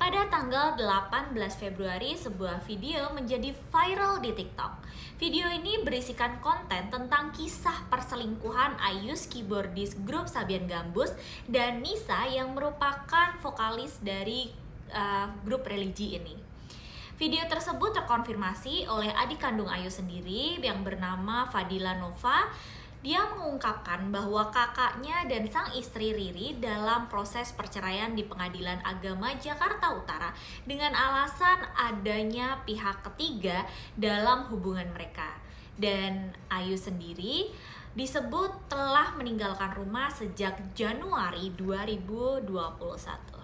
Pada tanggal 18 Februari, sebuah video menjadi viral di TikTok. Video ini berisikan konten tentang kisah perselingkuhan Ayus, keyboardis grup Sabian Gambus, dan Nisa yang merupakan vokalis dari grup religi ini. Video tersebut terkonfirmasi oleh adik kandung Ayu sendiri yang bernama Fadila Nova. Dia mengungkapkan bahwa kakaknya dan sang istri Riri dalam proses perceraian di Pengadilan Agama Jakarta Utara dengan alasan adanya pihak ketiga dalam hubungan mereka. Dan Ayu sendiri disebut telah meninggalkan rumah sejak Januari 2021.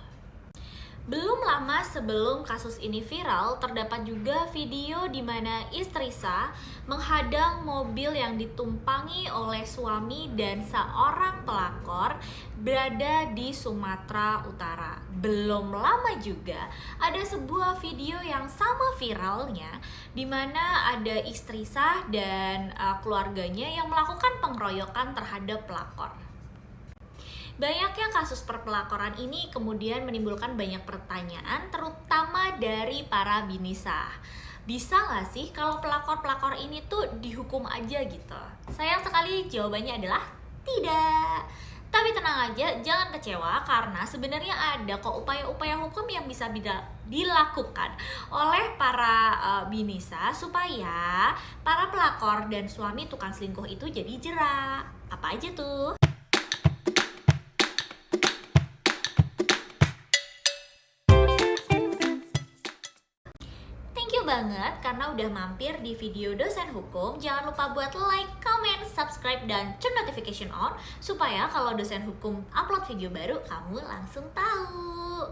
Belum lama sebelum kasus ini viral, terdapat juga video di mana istri Sa menghadang mobil yang ditumpangi oleh suami dan seorang pelakor berada di Sumatera Utara. Belum lama juga ada sebuah video yang sama viralnya di mana ada istri Sa dan keluarganya yang melakukan pengeroyokan terhadap pelakor. Banyaknya kasus perpelakoran ini kemudian menimbulkan banyak pertanyaan, terutama dari para binisa. Bisa nggak sih kalau pelakor-pelakor ini tuh dihukum aja gitu? Sayang sekali jawabannya adalah tidak. Tapi tenang aja, jangan kecewa karena sebenarnya ada kok upaya-upaya hukum yang bisa dilakukan oleh para binisa supaya para pelakor dan suami tukang selingkuh itu jadi jera. Apa aja tuh? Banget karena udah mampir di video dosen hukum. Jangan lupa buat like, comment, subscribe, dan turn notification on supaya kalau dosen hukum upload video baru kamu langsung tahu.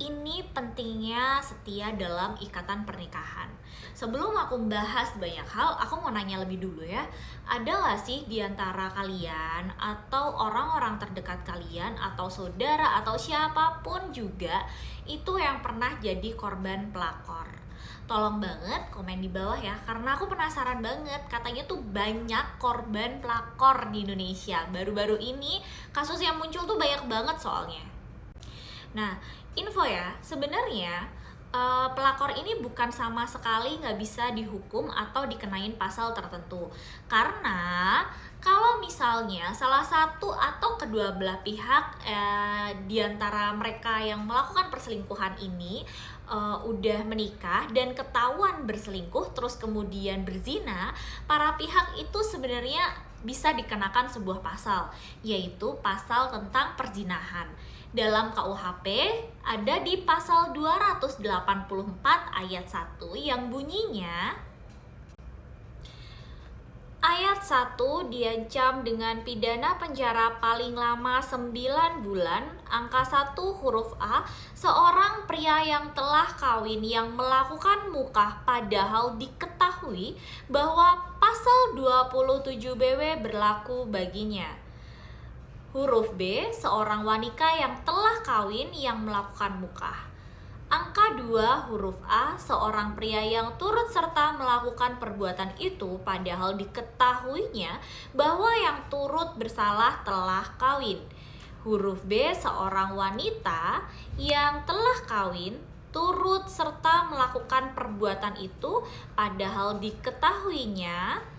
Ini pentingnya setia dalam ikatan pernikahan. Sebelum aku membahas banyak hal, aku mau nanya lebih dulu ya. Ada gak sih di antara kalian atau orang-orang terdekat kalian atau saudara atau siapapun juga itu yang pernah jadi korban pelakor? Tolong banget komen di bawah ya, karena aku penasaran banget. Katanya tuh banyak korban pelakor di Indonesia. Baru-baru ini kasus yang muncul tuh banyak banget soalnya. Nah, info ya, sebenarnya pelakor ini bukan sama sekali nggak bisa dihukum atau dikenain pasal tertentu. Karena kalau misalnya salah satu atau kedua belah pihak di antara mereka yang melakukan perselingkuhan ini udah menikah dan ketahuan berselingkuh terus kemudian berzina, para pihak itu sebenarnya bisa dikenakan sebuah pasal, yaitu pasal tentang perzinahan. Dalam KUHP ada di pasal 284 ayat 1 yang bunyinya, ayat 1 diancam dengan pidana penjara paling lama 9 bulan. Angka 1 huruf A, seorang pria yang telah kawin yang melakukan mukah padahal diketahui bahwa pasal 27 BW berlaku baginya. Huruf B, seorang wanita yang telah kawin yang melakukan mukah. Angka 2 huruf A, seorang pria yang turut serta melakukan perbuatan itu padahal diketahuinya bahwa yang turut bersalah telah kawin. Huruf B, seorang wanita yang telah kawin turut serta melakukan perbuatan itu padahal diketahuinya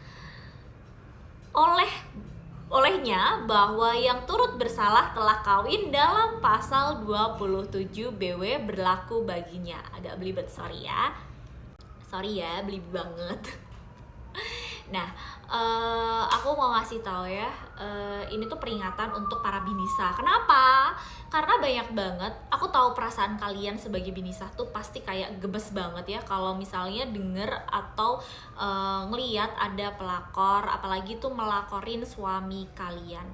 olehnya bahwa yang turut bersalah telah kawin dalam pasal 27 BW berlaku baginya. Agak belibet, sorry ya, belibet banget. Nah, aku mau ngasih tahu ya, ini tuh peringatan untuk para binisa. Kenapa? Karena banyak banget, aku tahu perasaan kalian sebagai binisa tuh pasti kayak gemes banget ya kalau misalnya denger atau ngeliat ada pelakor, apalagi tuh melakorin suami kalian.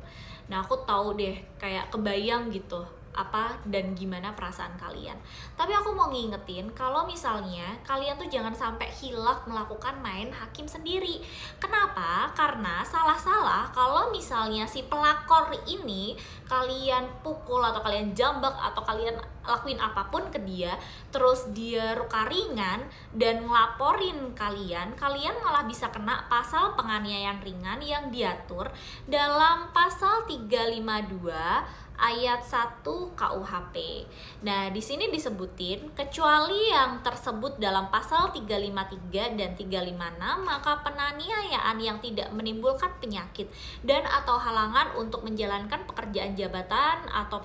Nah, aku tahu deh, kayak kebayang gitu apa dan gimana perasaan kalian. Tapi aku mau ngingetin kalau misalnya kalian tuh jangan sampai hilaf melakukan main hakim sendiri. Kenapa? Karena salah-salah kalau misalnya si pelakor ini kalian pukul atau kalian jambak atau kalian lakuin apapun ke dia, terus dia luka ringan dan ngelaporin kalian malah bisa kena pasal penganiayaan ringan yang diatur dalam pasal 352 ayat 1 KUHP. Nah, di sini disebutin kecuali yang tersebut dalam pasal 353 dan 356, maka penganiayaan yang tidak menimbulkan penyakit dan atau halangan untuk menjalankan pekerjaan jabatan atau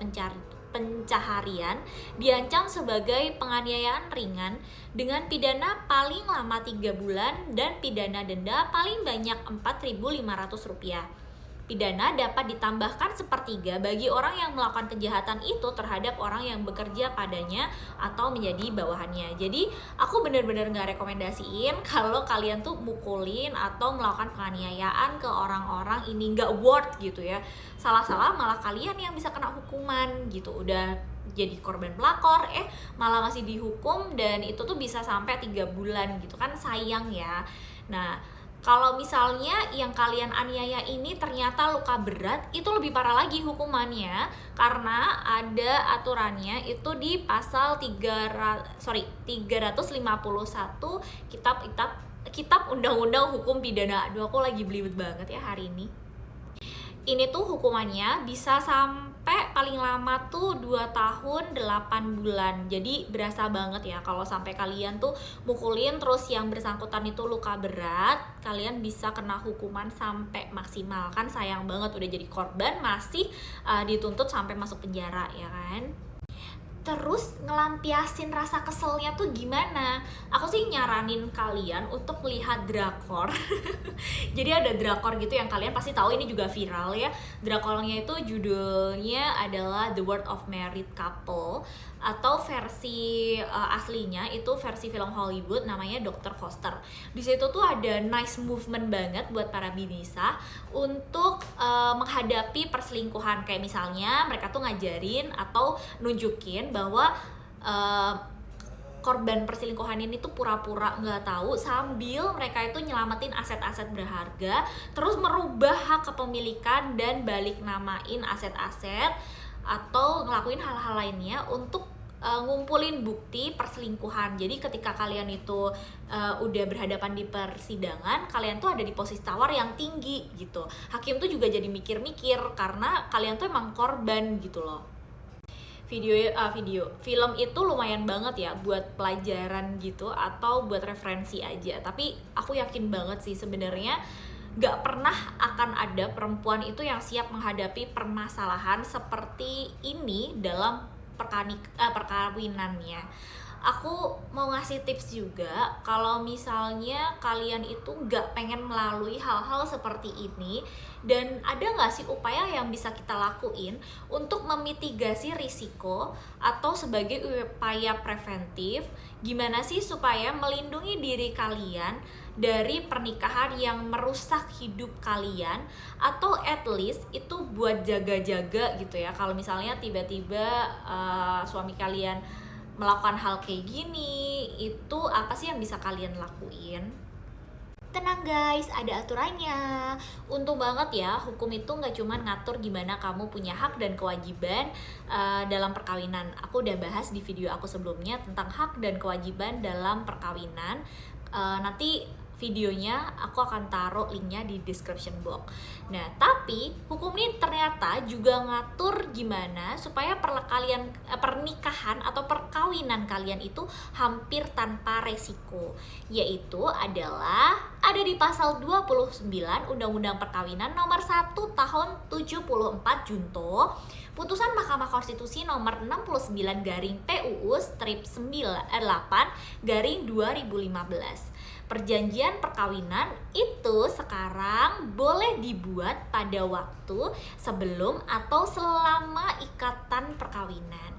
pencaharian diancam sebagai penganiayaan ringan dengan pidana paling lama 3 bulan dan pidana denda paling banyak Rp4.500. Pidana dapat ditambahkan sepertiga bagi orang yang melakukan kejahatan itu terhadap orang yang bekerja padanya atau menjadi bawahannya. Jadi aku benar-benar nggak rekomendasiin kalau kalian tuh mukulin atau melakukan penganiayaan ke orang-orang, ini nggak worth gitu ya. Salah-salah malah kalian yang bisa kena hukuman gitu. Udah jadi korban pelakor, malah masih dihukum dan itu tuh bisa sampai 3 bulan gitu kan, sayang ya. Nah, kalau misalnya yang kalian aniaya ini ternyata luka berat, itu lebih parah lagi hukumannya karena ada aturannya itu di pasal 351 Kitab Undang-Undang Hukum Pidana. Aduh, aku lagi belibet banget ya hari ini. Ini tuh hukumannya bisa sampai paling lama tuh 2 tahun 8 bulan. Jadi berasa banget ya kalau sampai kalian tuh mukulin terus yang bersangkutan itu luka berat, kalian bisa kena hukuman sampai maksimal. Kan sayang banget udah jadi korban masih dituntut sampai masuk penjara ya kan. Terus ngelampiasin rasa keselnya tuh gimana? Aku sih nyaranin kalian untuk melihat drakor. Jadi ada drakor gitu yang kalian pasti tahu, ini juga viral ya. Drakornya itu judulnya adalah The World of Married Couple, atau versi aslinya itu versi film Hollywood namanya Dr. Foster. Di situ tuh ada nice movement banget buat para binisa untuk menghadapi perselingkuhan. Kayak misalnya mereka tuh ngajarin atau nunjukin bahwa korban perselingkuhan ini tuh pura-pura nggak tahu sambil mereka itu nyelamatin aset-aset berharga, terus merubah hak kepemilikan dan balik namain aset-aset atau ngelakuin hal-hal lainnya untuk ngumpulin bukti perselingkuhan. Jadi ketika kalian itu udah berhadapan di persidangan, kalian tuh ada di posisi tawar yang tinggi gitu. Hakim tuh juga jadi mikir-mikir karena kalian tuh emang korban gitu loh. Film itu lumayan banget ya buat pelajaran gitu atau buat referensi aja. Tapi aku yakin banget sih sebenarnya gak pernah akan ada perempuan itu yang siap menghadapi permasalahan seperti ini dalam perkawinannya. Aku mau ngasih tips juga kalau misalnya kalian itu gak pengen melalui hal-hal seperti ini, dan ada gak sih upaya yang bisa kita lakuin untuk memitigasi risiko atau sebagai upaya preventif, gimana sih supaya melindungi diri kalian dari pernikahan yang merusak hidup kalian, atau at least itu buat jaga-jaga gitu ya. Kalau misalnya tiba-tiba suami kalian melakukan hal kayak gini, itu apa sih yang bisa kalian lakuin? Tenang guys, ada aturannya. Untung banget ya, hukum itu nggak cuma ngatur gimana kamu punya hak dan kewajiban dalam perkawinan. Aku udah bahas di video aku sebelumnya tentang hak dan kewajiban dalam perkawinan. Nanti videonya aku akan taruh linknya di description box. Nah, tapi hukum ini ternyata juga ngatur gimana supaya pernikahan atau perkawinan kalian itu hampir tanpa resiko. Yaitu adalah ada di pasal 29 Undang-Undang Perkawinan nomor 1 tahun 74 Junto, Putusan Mahkamah Konstitusi nomor 69 garing PUU strip 98 garing 2015. Perjanjian perkawinan itu sekarang boleh dibuat pada waktu sebelum atau selama ikatan perkawinan.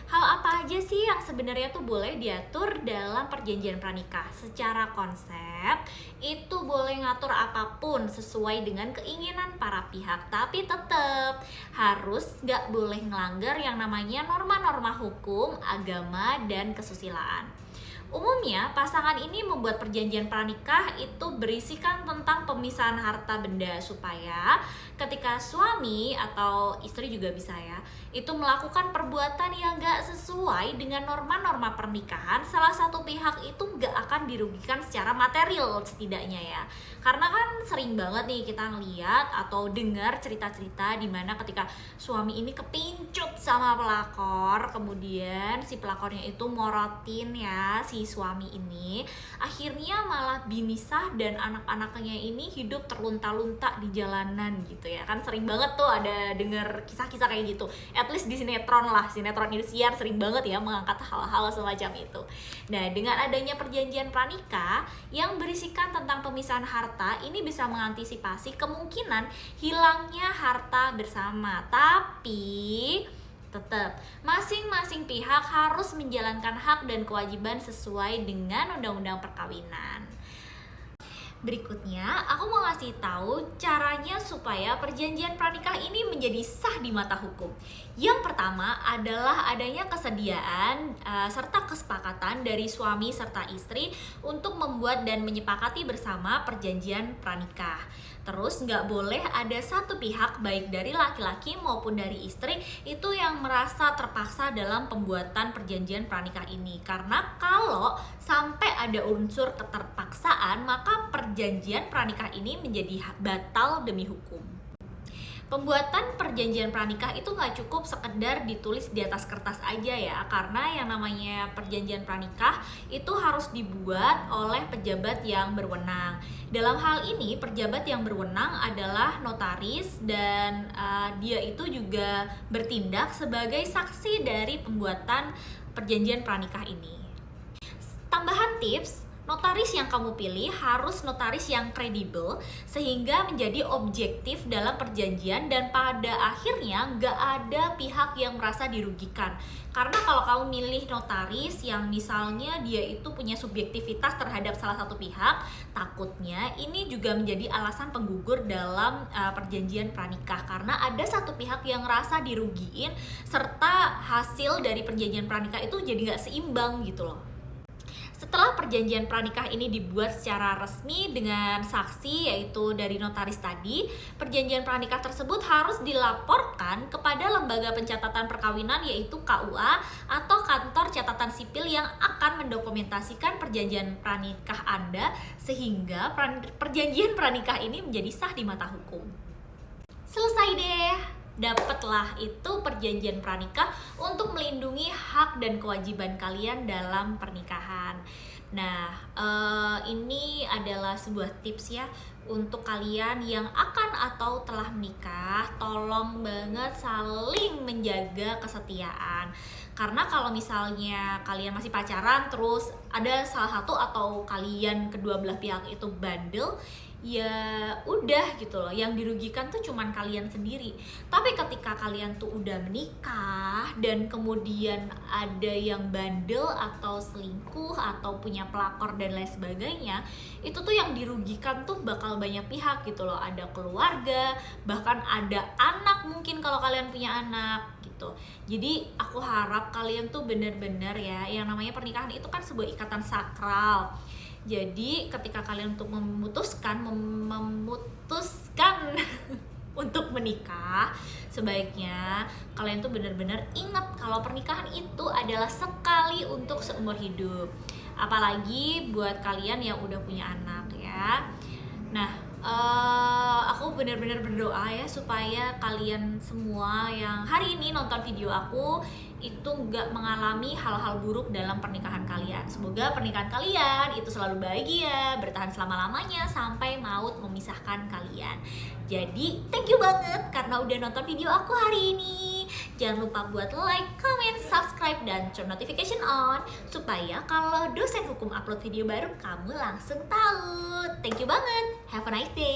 Hal apa aja sih yang sebenarnya tuh boleh diatur dalam perjanjian pranikah? Secara konsep itu boleh ngatur apapun sesuai dengan keinginan para pihak, tapi tetap harus gak boleh ngelanggar yang namanya norma-norma hukum, agama, dan kesusilaan. Umumnya, pasangan ini membuat perjanjian pranikah itu berisikan tentang pemisahan harta benda supaya ketika suami atau istri juga bisa ya, itu melakukan perbuatan yang gak sesuai dengan norma-norma pernikahan, salah satu pihak itu gak akan dirugikan secara material setidaknya ya. Karena kan sering banget nih kita ngeliat atau dengar cerita-cerita di mana ketika suami ini kepincut sama pelakor, kemudian si pelakornya itu morotin ya si suami ini, akhirnya malah binisah dan anak-anaknya ini hidup terlunta-lunta di jalanan gitu ya. Kan sering banget tuh ada dengar kisah-kisah kayak gitu. At least di sinetron lah, sinetron Indosiar sering banget ya mengangkat hal-hal semacam itu. Nah, dengan adanya perjanjian pranikah yang berisikan tentang pemisahan harta, ini bisa mengantisipasi kemungkinan hilangnya harta bersama. Tapi tetap, masing-masing pihak harus menjalankan hak dan kewajiban sesuai dengan undang-undang perkawinan. Berikutnya, aku mau ngasih tahu caranya supaya perjanjian pranikah ini menjadi sah di mata hukum. Yang pertama adalah adanya kesediaan serta kesepakatan dari suami serta istri untuk membuat dan menyepakati bersama perjanjian pranikah. Terus nggak boleh ada satu pihak baik dari laki-laki maupun dari istri itu yang merasa terpaksa dalam pembuatan perjanjian pranikah ini. Karena kalau sampai ada unsur keterpaksaan, maka perjanjian pranikah ini menjadi batal demi hukum. Pembuatan perjanjian pranikah itu nggak cukup sekedar ditulis di atas kertas aja ya, karena yang namanya perjanjian pranikah itu harus dibuat oleh pejabat yang berwenang. Dalam hal ini, pejabat yang berwenang adalah notaris dan dia itu juga bertindak sebagai saksi dari pembuatan perjanjian pranikah ini. Tambahan tips, notaris yang kamu pilih harus notaris yang kredibel sehingga menjadi objektif dalam perjanjian dan pada akhirnya nggak ada pihak yang merasa dirugikan. Karena kalau kamu milih notaris yang misalnya dia itu punya subjektivitas terhadap salah satu pihak, takutnya ini juga menjadi alasan penggugur dalam perjanjian pranikah karena ada satu pihak yang merasa dirugiin serta hasil dari perjanjian pranikah itu jadi nggak seimbang gitu loh. Setelah perjanjian pranikah ini dibuat secara resmi dengan saksi yaitu dari notaris tadi, perjanjian pranikah tersebut harus dilaporkan kepada lembaga pencatatan perkawinan yaitu KUA atau kantor catatan sipil yang akan mendokumentasikan perjanjian pranikah Anda sehingga perjanjian pranikah ini menjadi sah di mata hukum. Selesai deh. Dapatlah itu perjanjian pranikah untuk melindungi hak dan kewajiban kalian dalam pernikahan. Nah, ini adalah sebuah tips ya untuk kalian yang akan atau telah menikah. Tolong banget saling menjaga kesetiaan. Karena kalau misalnya kalian masih pacaran terus ada salah satu atau kalian kedua belah pihak itu bandel, ya udah gitu loh, yang dirugikan tuh cuman kalian sendiri. Tapi ketika kalian tuh udah menikah dan kemudian ada yang bandel atau selingkuh atau punya pelakor dan lain sebagainya, itu tuh yang dirugikan tuh bakal banyak pihak gitu loh. Ada keluarga, bahkan ada anak mungkin kalau kalian punya anak gitu. Jadi aku harap kalian tuh bener-bener ya, yang namanya pernikahan itu kan sebuah ikatan sakral. Jadi ketika kalian untuk memutuskan untuk menikah, sebaiknya kalian tuh benar-benar ingat kalau pernikahan itu adalah sekali untuk seumur hidup. Apalagi buat kalian yang udah punya anak ya. Nah, aku benar-benar berdoa ya supaya kalian semua yang hari ini nonton video aku itu nggak mengalami hal-hal buruk dalam pernikahan kalian. Semoga pernikahan kalian itu selalu bahagia, bertahan selama-lamanya sampai maut memisahkan kalian. Jadi thank you banget karena udah nonton video aku hari ini. Jangan lupa buat like, comment, subscribe, dan turn notification on supaya kalau dosen hukum upload video baru kamu langsung tahu. Thank you banget. Have a nice day.